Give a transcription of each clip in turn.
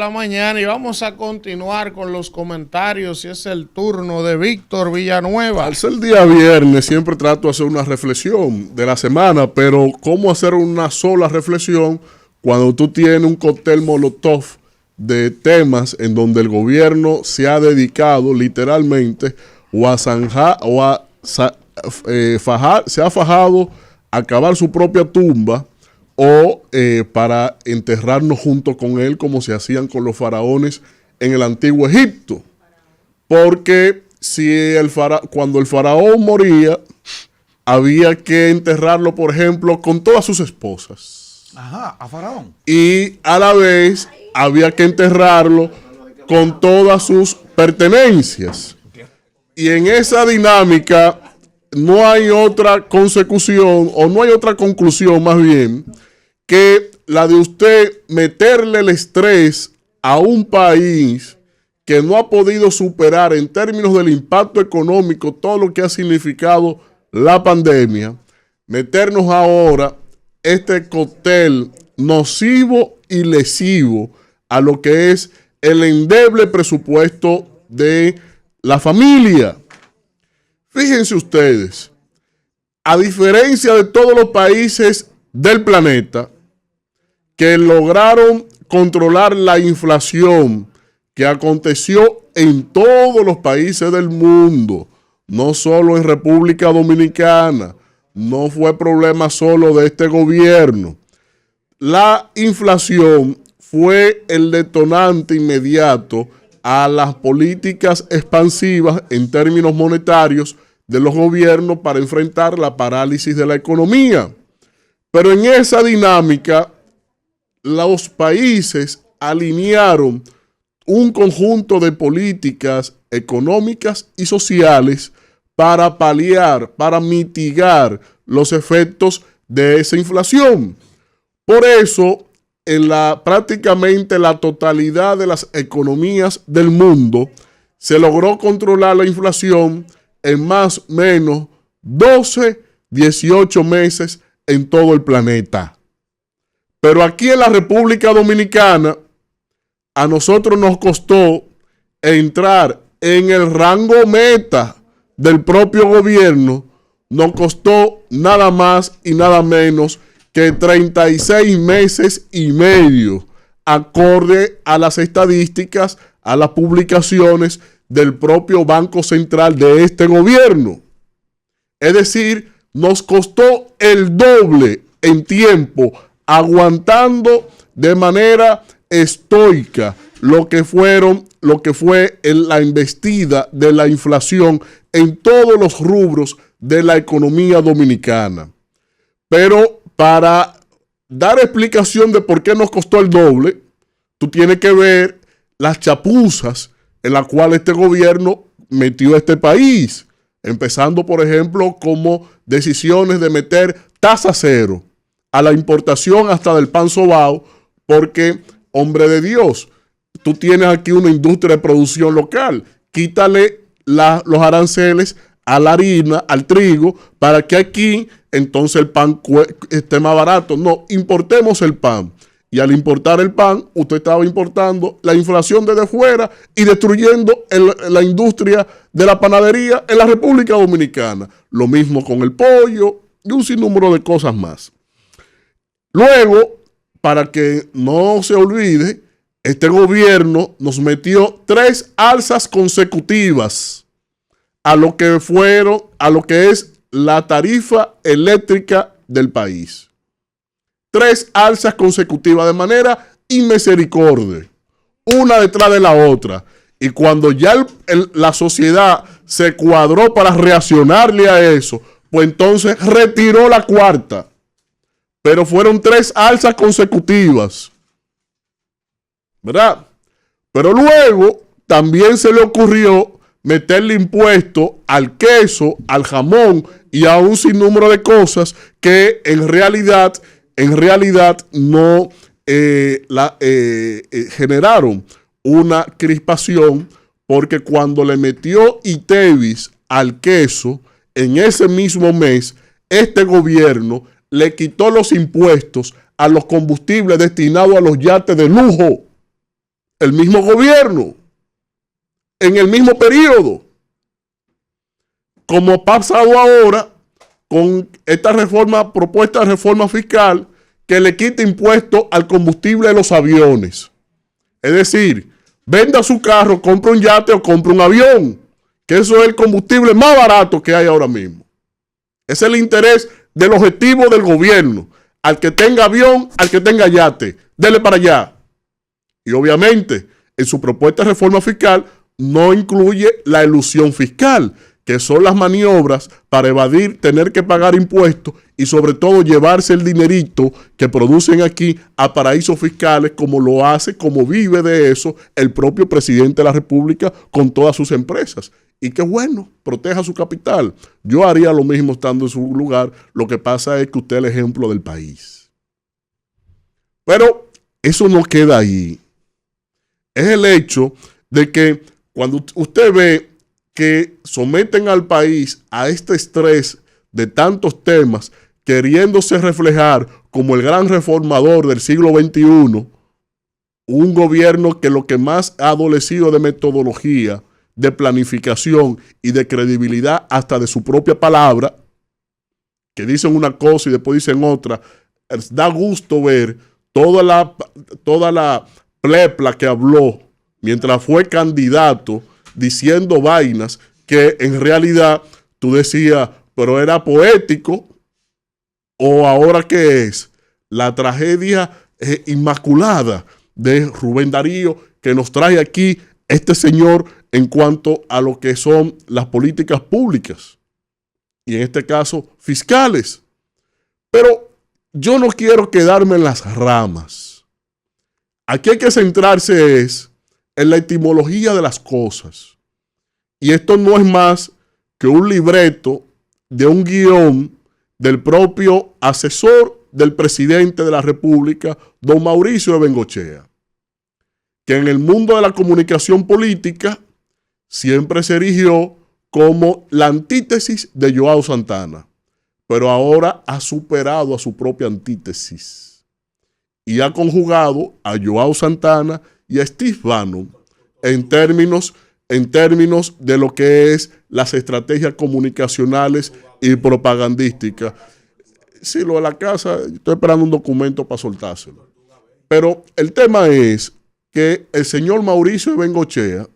la mañana y vamos a continuar con los comentarios y es el turno de Víctor Villanueva. Al ser el día viernes siempre trato de hacer una reflexión de la semana, pero ¿cómo hacer una sola reflexión cuando tú tienes un cóctel molotov de temas en donde el gobierno se ha dedicado literalmente se ha fajado a cavar su propia tumba o para enterrarnos junto con él como se hacían con los faraones en el antiguo Egipto? Porque si cuando el faraón moría, había que enterrarlo, por ejemplo, con todas sus esposas. Ajá, a faraón. Y a la vez había que enterrarlo con todas sus pertenencias. Y en esa dinámica no hay otra consecución, o no hay otra conclusión más bien, que la de usted meterle el estrés a un país que no ha podido superar en términos del impacto económico todo lo que ha significado la pandemia, meternos ahora este cóctel nocivo y lesivo a lo que es el endeble presupuesto de la familia. Fíjense ustedes, a diferencia de todos los países del planeta que lograron controlar la inflación que aconteció en todos los países del mundo, no solo en República Dominicana, no fue problema solo de este gobierno. La inflación fue el detonante inmediato a las políticas expansivas en términos monetarios de los gobiernos para enfrentar la parálisis de la economía. Pero en esa dinámica, los países alinearon un conjunto de políticas económicas y sociales para paliar, para mitigar los efectos de esa inflación. Por eso, prácticamente la totalidad de las economías del mundo se logró controlar la inflación en más o menos 12, 18 meses en todo el planeta. Pero aquí en la República Dominicana, a nosotros nos costó entrar en el rango meta del propio gobierno, nos costó nada más y nada menos que 36 meses y medio, acorde a las estadísticas, a las publicaciones del propio Banco Central de este gobierno. Es decir, nos costó el doble en tiempo, aguantando de manera estoica lo que fue la embestida de la inflación en todos los rubros de la economía dominicana. Pero para dar explicación de por qué nos costó el doble, tú tienes que ver las chapuzas en las cuales este gobierno metió a este país, empezando, por ejemplo, como decisiones de meter tasa cero a la importación hasta del pan sobao, porque, hombre de Dios, tú tienes aquí una industria de producción local, quítale los aranceles a la harina, al trigo, para que aquí entonces el pan esté más barato. No, importemos el pan. Y al importar el pan, usted estaba importando la inflación desde fuera y destruyendo la industria de la panadería en la República Dominicana. Lo mismo con el pollo y un sinnúmero de cosas más. Luego, para que no se olvide, este gobierno nos metió 3 alzas consecutivas a lo que es la tarifa eléctrica del país. 3 alzas consecutivas de manera inmisericordia, una detrás de la otra. Y cuando ya la sociedad se cuadró para reaccionarle a eso, pues entonces retiró la 4ª. Pero fueron 3 alzas consecutivas, ¿verdad? Pero luego también se le ocurrió meterle impuesto al queso, al jamón y a un sinnúmero de cosas que en realidad no generaron una crispación, porque cuando le metió ITEVIS al queso, en ese mismo mes, este gobierno le quitó los impuestos a los combustibles destinados a los yates de lujo. el mismo gobierno, en el mismo periodo, como ha pasado ahora con esta propuesta de reforma fiscal que le quita impuestos al combustible de los aviones. Es decir, venda su carro, compra un yate o compra un avión, que eso es el combustible más barato que hay ahora mismo. Es el interés del objetivo del gobierno. Al que tenga avión, al que tenga yate, dele para allá. Y obviamente, en su propuesta de reforma fiscal no incluye la elusión fiscal, que son las maniobras para evadir, tener que pagar impuestos y sobre todo llevarse el dinerito que producen aquí a paraísos fiscales, como lo hace, como vive de eso el propio presidente de la República con todas sus empresas. Y qué bueno, proteja su capital. Yo haría lo mismo estando en su lugar. Lo que pasa es que usted es el ejemplo del país. Pero eso no queda ahí. Es el hecho de que cuando usted ve que someten al país a este estrés de tantos temas, queriéndose reflejar como el gran reformador del siglo XXI, un gobierno que lo que más ha adolecido de metodología, de planificación y de credibilidad hasta de su propia palabra, que dicen una cosa y después dicen otra, da gusto ver toda la plepla que habló mientras fue candidato diciendo vainas que en realidad tú decías, pero era poético, o ahora qué es, la tragedia inmaculada de Rubén Darío que nos trae aquí este señor en cuanto a lo que son las políticas públicas y en este caso fiscales. Pero yo no quiero quedarme en las ramas. Aquí hay que centrarse en la etimología de las cosas. Y esto no es más que un libreto de un guión del propio asesor del presidente de la República, don Mauricio de Bengochea, que en el mundo de la comunicación política siempre se erigió como la antítesis de Joao Santana, pero ahora ha superado a su propia antítesis y ha conjugado a Joao Santana y a Steve Bannon en términos de lo que es las estrategias comunicacionales y propagandísticas. Sí, lo de la casa, estoy esperando un documento para soltárselo. Pero el tema es que el señor Mauricio de Bengochea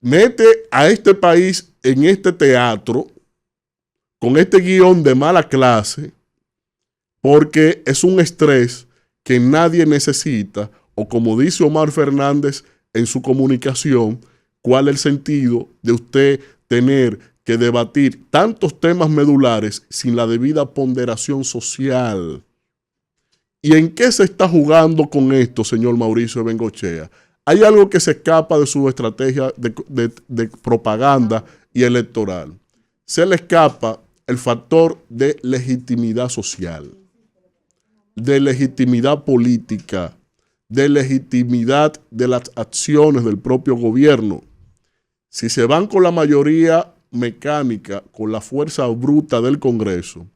mete a este país en este teatro con este guión de mala clase porque es un estrés que nadie necesita, o como dice Omar Fernández en su comunicación, ¿cuál es el sentido de usted tener que debatir tantos temas medulares sin la debida ponderación social? ¿Y en qué se está jugando con esto, señor Mauricio de Bengochea? Hay algo que se escapa de su estrategia de propaganda y electoral. Se le escapa el factor de legitimidad social, de legitimidad política, de legitimidad de las acciones del propio gobierno. Si se van con la mayoría mecánica, con la fuerza bruta del Congreso,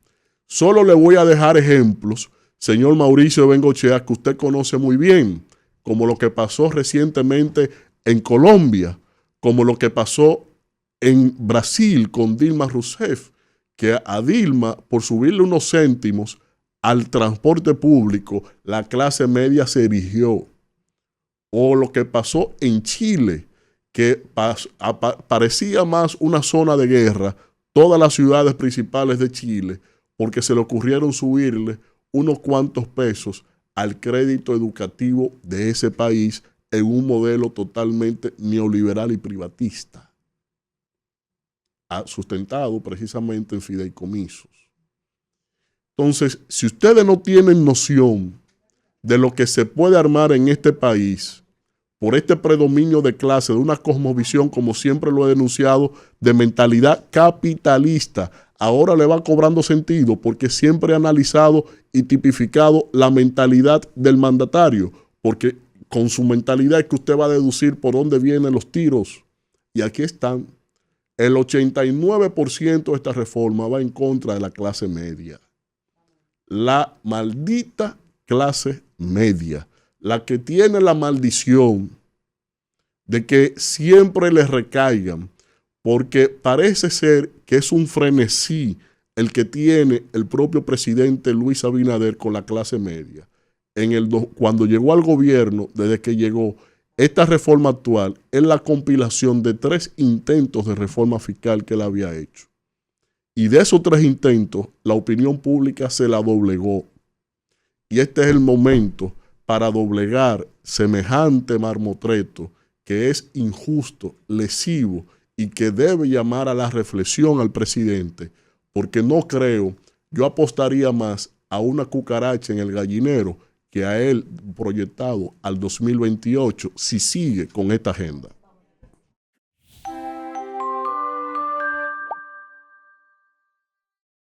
solo le voy a dejar ejemplos, señor Mauricio de Bengochea, que usted conoce muy bien, como lo que pasó recientemente en Colombia, como lo que pasó en Brasil con Dilma Rousseff, que a Dilma, por subirle unos céntimos al transporte público, la clase media se erigió. O lo que pasó en Chile, que parecía más una zona de guerra, todas las ciudades principales de Chile, porque se le ocurrieron subirle unos cuantos pesos al crédito educativo de ese país en un modelo totalmente neoliberal y privatista, sustentado precisamente en fideicomisos. Entonces, si ustedes no tienen noción de lo que se puede armar en este país por este predominio de clase, de una cosmovisión, como siempre lo he denunciado, de mentalidad capitalista, ahora le va cobrando sentido porque siempre he analizado y tipificado la mentalidad del mandatario, porque con su mentalidad es que usted va a deducir por dónde vienen los tiros. Y aquí están. El 89% de esta reforma va en contra de la clase media. La maldita clase media. la que tiene la maldición de que siempre le recaigan, porque parece ser que es un frenesí el que tiene el propio presidente Luis Abinader con la clase media. Cuando llegó al gobierno, desde que llegó, esta reforma actual es la compilación de 3 intentos de reforma fiscal que él había hecho. Y de esos 3 intentos, la opinión pública se la doblegó. Y este es el momento para doblegar semejante marmotreto que es injusto, lesivo y que debe llamar a la reflexión al presidente, porque no creo, yo apostaría más a una cucaracha en el gallinero que a él proyectado al 2028 si sigue con esta agenda.